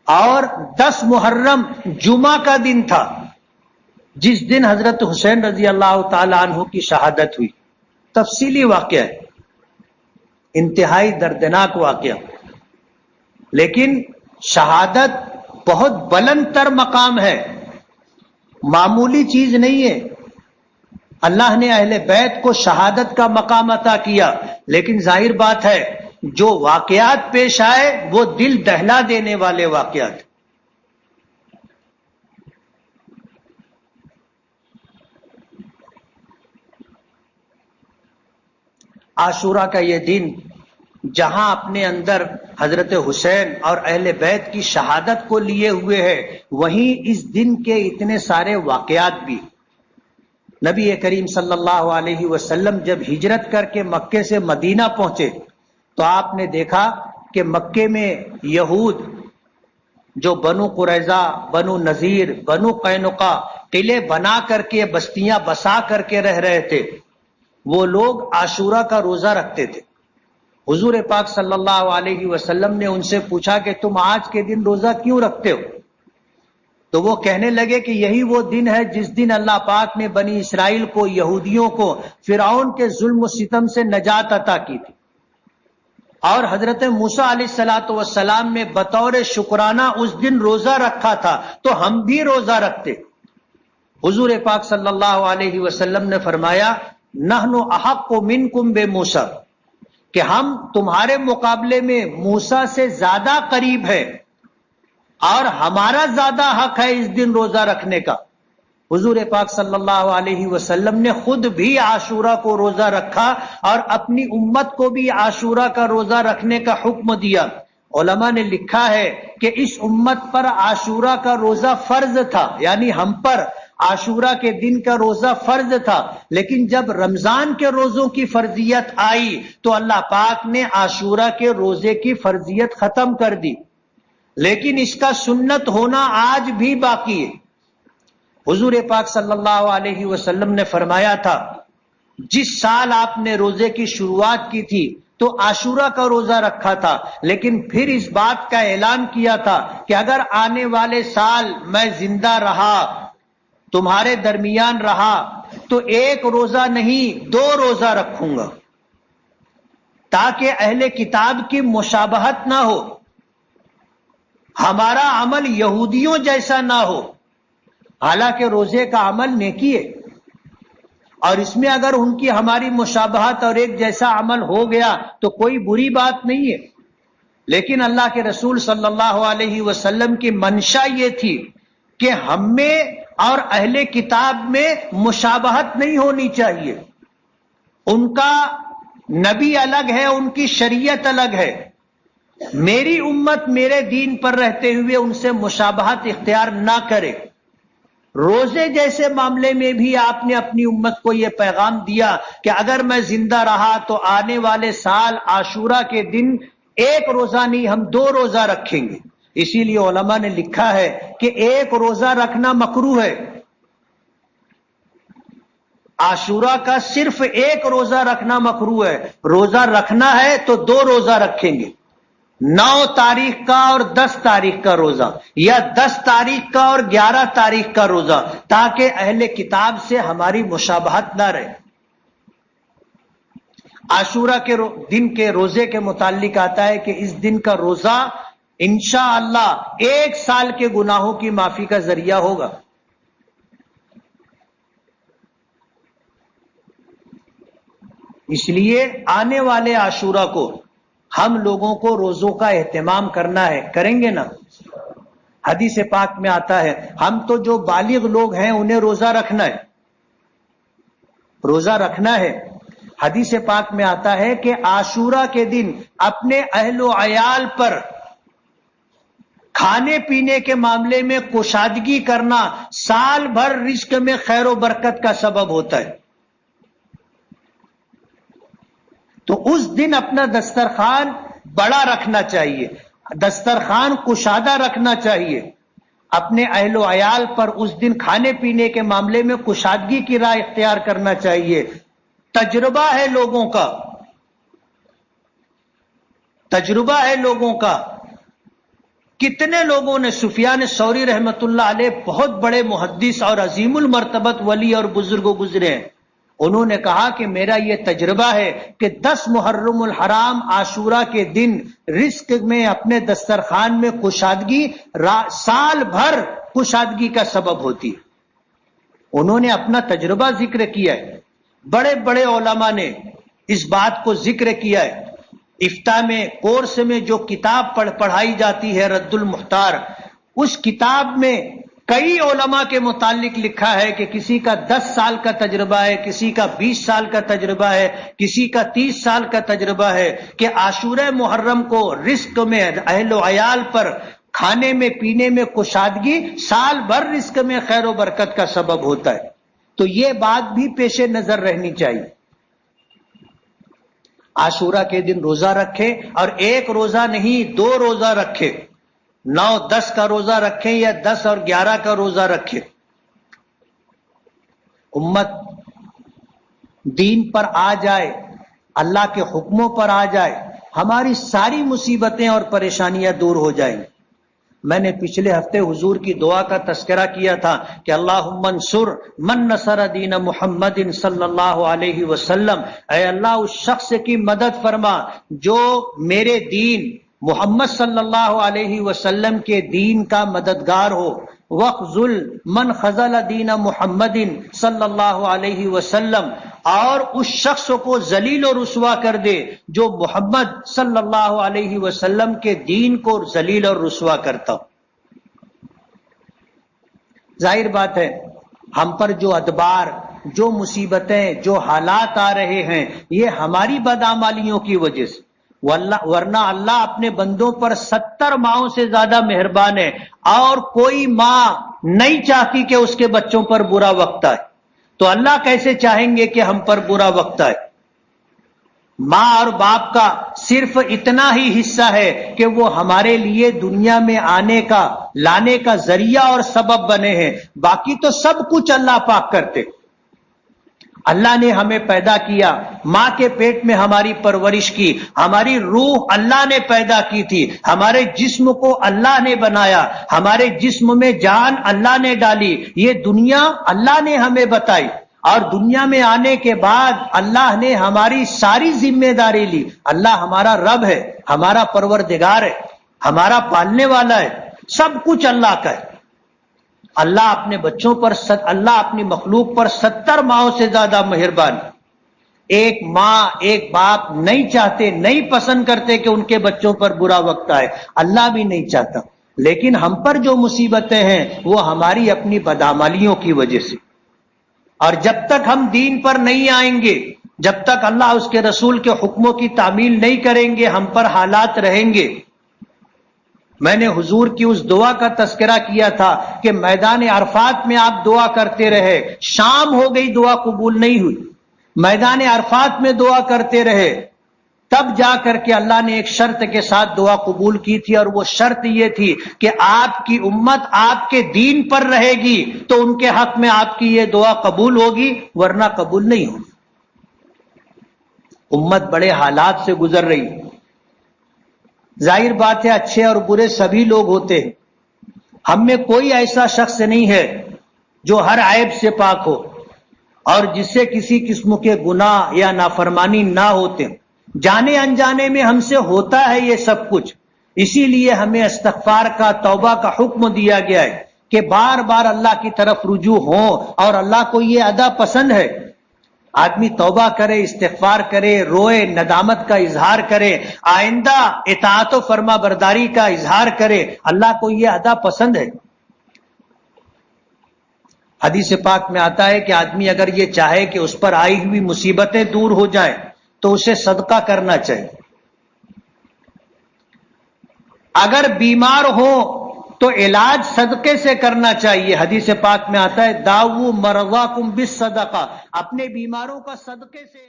اور 10 محرم جمعہ کا دن تھا جس دن حضرت حسین رضی اللہ تعالی عنہ کی شہادت ہوئی. تفصیلی واقعہ ہے، انتہائی دردناک واقعہ، لیکن شہادت بہت بلند تر مقام ہے، معمولی چیز نہیں ہے. اللہ نے اہل بیت کو شہادت کا مقام عطا کیا، لیکن ظاہر بات ہے جو واقعات پیش آئے وہ دل دہلا دینے والے واقعات. عاشورہ کا یہ دن جہاں اپنے اندر حضرت حسین اور اہل بیت کی شہادت کو لیے ہوئے ہے، وہیں اس دن کے اتنے سارے واقعات بھی. نبی کریم صلی اللہ علیہ وسلم جب ہجرت کر کے مکے سے مدینہ پہنچے تو آپ نے دیکھا کہ مکے میں یہود جو بنو قریظہ، بنو نذیر، بنو قینقاع قلعے بنا کر کے بستیاں بسا کر کے رہ رہے تھے، وہ لوگ عاشورہ کا روزہ رکھتے تھے. حضور پاک صلی اللہ علیہ وسلم نے ان سے پوچھا کہ تم آج کے دن روزہ کیوں رکھتے ہو؟ تو وہ کہنے لگے کہ یہی وہ دن ہے جس دن اللہ پاک نے بنی اسرائیل کو، یہودیوں کو فرعون کے ظلم و ستم سے نجات عطا کی تھی، اور حضرت موسیٰ علیہ السلام نے بطور شکرانہ اس دن روزہ رکھا تھا، تو ہم بھی روزہ رکھتے. حضور پاک صلی اللہ علیہ وسلم نے فرمایا نحن احق منکم بموسیٰ، کہ ہم تمہارے مقابلے میں موسیٰ سے زیادہ قریب ہے اور ہمارا زیادہ حق ہے اس دن روزہ رکھنے کا. حضور پاک صلی اللہ علیہ وسلم نے خود بھی عاشورہ کو روزہ رکھا اور اپنی امت کو بھی عاشورہ کا روزہ رکھنے کا حکم دیا. علماء نے لکھا ہے کہ اس امت پر عاشورہ کا روزہ فرض تھا، یعنی ہم پر عاشورہ کے دن کا روزہ فرض تھا، لیکن جب رمضان کے روزوں کی فرضیت آئی تو اللہ پاک نے عاشورہ کے روزے کی فرضیت ختم کر دی، لیکن اس کا سنت ہونا آج بھی باقی ہے. حضور پاک صلی اللہ علیہ وسلم نے فرمایا تھا جس سال آپ نے روزے کی شروعات کی تھی تو عاشورہ کا روزہ رکھا تھا، لیکن پھر اس بات کا اعلان کیا تھا کہ اگر آنے والے سال میں زندہ رہا، تمہارے درمیان رہا، تو 1 روزہ نہیں 2 روزہ رکھوں گا تاکہ اہل کتاب کی مشابہت نہ ہو، ہمارا عمل یہودیوں جیسا نہ ہو. حالانکہ روزے کا عمل نیکی ہے، اور اس میں اگر ان کی ہماری مشابہت اور ایک جیسا عمل ہو گیا تو کوئی بری بات نہیں ہے، لیکن اللہ کے رسول صلی اللہ علیہ وسلم کی منشا یہ تھی کہ ہم میں اور اہل کتاب میں مشابہت نہیں ہونی چاہیے. ان کا نبی الگ ہے، ان کی شریعت الگ ہے، میری امت میرے دین پر رہتے ہوئے ان سے مشابہت اختیار نہ کرے. روزے جیسے معاملے میں بھی آپ نے اپنی امت کو یہ پیغام دیا کہ اگر میں زندہ رہا تو آنے والے سال عاشورہ کے دن 1 روزہ نہیں ہم 2 روزہ رکھیں گے. اسی لیے علماء نے لکھا ہے کہ 1 روزہ رکھنا مکروہ ہے. عاشورہ کا صرف 1 روزہ رکھنا مکروہ ہے. روزہ رکھنا ہے تو 2 روزہ رکھیں گے، 9 تاریخ کا اور 10 تاریخ کا روزہ، یا 10 تاریخ کا اور 11 تاریخ کا روزہ، تاکہ اہل کتاب سے ہماری مشابہت نہ رہے. عاشورہ کے دن کے روزے کے متعلق آتا ہے کہ اس دن کا روزہ انشاءاللہ 1 سال کے گناہوں کی معافی کا ذریعہ ہوگا. اس لیے آنے والے عاشورہ کو ہم لوگوں کو روزوں کا اہتمام کرنا ہے. کریں گے نا؟ حدیث پاک میں آتا ہے ہم تو جو بالغ لوگ ہیں انہیں روزہ رکھنا ہے، روزہ رکھنا ہے. حدیث پاک میں آتا ہے کہ عاشورہ کے دن اپنے اہل و عیال پر کھانے پینے کے معاملے میں کشادگی کرنا سال بھر رزق میں خیر و برکت کا سبب ہوتا ہے. تو اس دن اپنا دسترخوان بڑا رکھنا چاہیے، دسترخوان کشادہ رکھنا چاہیے. اپنے اہل و عیال پر اس دن کھانے پینے کے معاملے میں کشادگی کی راہ اختیار کرنا چاہیے. تجربہ ہے لوگوں کا، تجربہ ہے لوگوں کا کتنے لوگوں نے، سفیان ثوری رحمت اللہ علیہ بہت بڑے محدث اور عظیم المرتبت ولی اور بزرگ گزرے ہیں، انہوں نے کہا کہ میرا یہ تجربہ ہے کہ 10 محرم الحرام عاشورہ کے دن رزق میں، اپنے دسترخوان میں کشادگی سال بھر کشادگی کا سبب ہوتی ہے۔ انہوں نے اپنا تجربہ ذکر کیا ہے، بڑے بڑے علماء نے اس بات کو ذکر کیا ہے۔ افتاء میں، کورس میں جو کتاب پڑھائی جاتی ہے رد المحتار، اس کتاب میں کئی علماء کے متعلق لکھا ہے کہ کسی کا 10 سال کا تجربہ ہے، کسی کا 20 سال کا تجربہ ہے، کسی کا 30 سال کا تجربہ ہے کہ عاشورہ محرم کو رزق میں، اہل و عیال پر کھانے میں پینے میں کشادگی سال بھر رزق میں خیر و برکت کا سبب ہوتا ہے۔ تو یہ بات بھی پیش نظر رہنی چاہیے۔ عاشورہ کے دن روزہ رکھے، اور ایک روزہ نہیں 2 روزہ رکھے، 9-10 کا روزہ رکھے یا 10 اور 11 کا روزہ رکھے۔ امت دین پر آ جائے، اللہ کے حکموں پر آ جائے، ہماری ساری مصیبتیں اور پریشانیاں دور ہو جائیں۔ میں نے پچھلے ہفتے حضور کی دعا کا تذکرہ کیا تھا کہ اللہم انصر من نصر دین محمد صلی اللہ علیہ وسلم، اے اللہ اس شخص کی مدد فرما جو میرے دین محمد صلی اللہ علیہ وسلم کے دین کا مددگار ہو، وَخْذُلْ مَنْ خَذَلَ دِينَ محمد صلی اللہ علیہ وسلم، اور اس شخص کو ذلیل و رسوا کر دے جو محمد صلی اللہ علیہ وسلم کے دین کو ذلیل اور رسوا کرتا ہو۔ ظاہر بات ہے ہم پر جو ادبار، جو مصیبتیں، جو حالات آ رہے ہیں، یہ ہماری بدعمالیوں کی وجہ سے، ورنہ اللہ اپنے بندوں پر 70 ماہوں سے زیادہ مہربان ہے، اور کوئی ماں نہیں چاہتی کہ اس کے بچوں پر برا وقت آئے، تو اللہ کیسے چاہیں گے کہ ہم پر برا وقت آئے؟ ماں اور باپ کا صرف اتنا ہی حصہ ہے کہ وہ ہمارے لیے دنیا میں آنے کا، لانے کا ذریعہ اور سبب بنے ہیں، باقی تو سب کچھ اللہ پاک کرتے۔ اللہ نے ہمیں پیدا کیا، ماں کے پیٹ میں ہماری پرورش کی، ہماری روح اللہ نے پیدا کی تھی، ہمارے جسم کو اللہ نے بنایا، ہمارے جسم میں جان اللہ نے ڈالی، یہ دنیا اللہ نے ہمیں بتائی، اور دنیا میں آنے کے بعد اللہ نے ہماری ساری ذمہ داری لی۔ اللہ ہمارا رب ہے، ہمارا پروردگار ہے، ہمارا پالنے والا ہے، سب کچھ اللہ کا ہے۔ اللہ اپنے بچوں پر، اللہ اپنی مخلوق پر 70 ماہوں سے زیادہ مہربان۔ ایک ماں، ایک باپ نہیں چاہتے، نہیں پسند کرتے کہ ان کے بچوں پر برا وقت آئے، اللہ بھی نہیں چاہتا، لیکن ہم پر جو مصیبتیں ہیں وہ ہماری اپنی بدعمالیوں کی وجہ سے۔ اور جب تک ہم دین پر نہیں آئیں گے، جب تک اللہ اس کے رسول کے حکموں کی تعمیل نہیں کریں گے، ہم پر حالات رہیں گے۔ میں نے حضور کی اس دعا کا تذکرہ کیا تھا کہ میدان عرفات میں آپ دعا کرتے رہے، شام ہو گئی دعا قبول نہیں ہوئی، میدان عرفات میں دعا کرتے رہے، تب جا کر کے اللہ نے ایک شرط کے ساتھ دعا قبول کی تھی، اور وہ شرط یہ تھی کہ آپ کی امت آپ کے دین پر رہے گی تو ان کے حق میں آپ کی یہ دعا قبول ہوگی، ورنہ قبول نہیں ہوگی۔ امت بڑے حالات سے گزر رہی، ظاہر بات ہے اچھے اور برے سبھی لوگ ہوتے ہیں، ہم میں کوئی ایسا شخص نہیں ہے جو ہر عیب سے پاک ہو اور جس سے کسی قسم کے گناہ یا نافرمانی نہ ہوتے، جانے انجانے میں ہم سے ہوتا ہے یہ سب کچھ، اسی لیے ہمیں استغفار کا، توبہ کا حکم دیا گیا ہے کہ بار بار اللہ کی طرف رجوع ہوں، اور اللہ کو یہ ادا پسند ہے، آدمی توبہ کرے، استغفار کرے، روئے، ندامت کا اظہار کرے، آئندہ اطاعت و فرما برداری کا اظہار کرے، اللہ کو یہ ادا پسند ہے۔ حدیث پاک میں آتا ہے کہ آدمی اگر یہ چاہے کہ اس پر آئی ہوئی مصیبتیں دور ہو جائیں تو اسے صدقہ کرنا چاہیے۔ اگر بیمار ہو تو علاج صدقے سے کرنا چاہیے، حدیث پاک میں آتا ہے داؤ مرضاکم بالصدقہ، اپنے بیماروں کا صدقے سے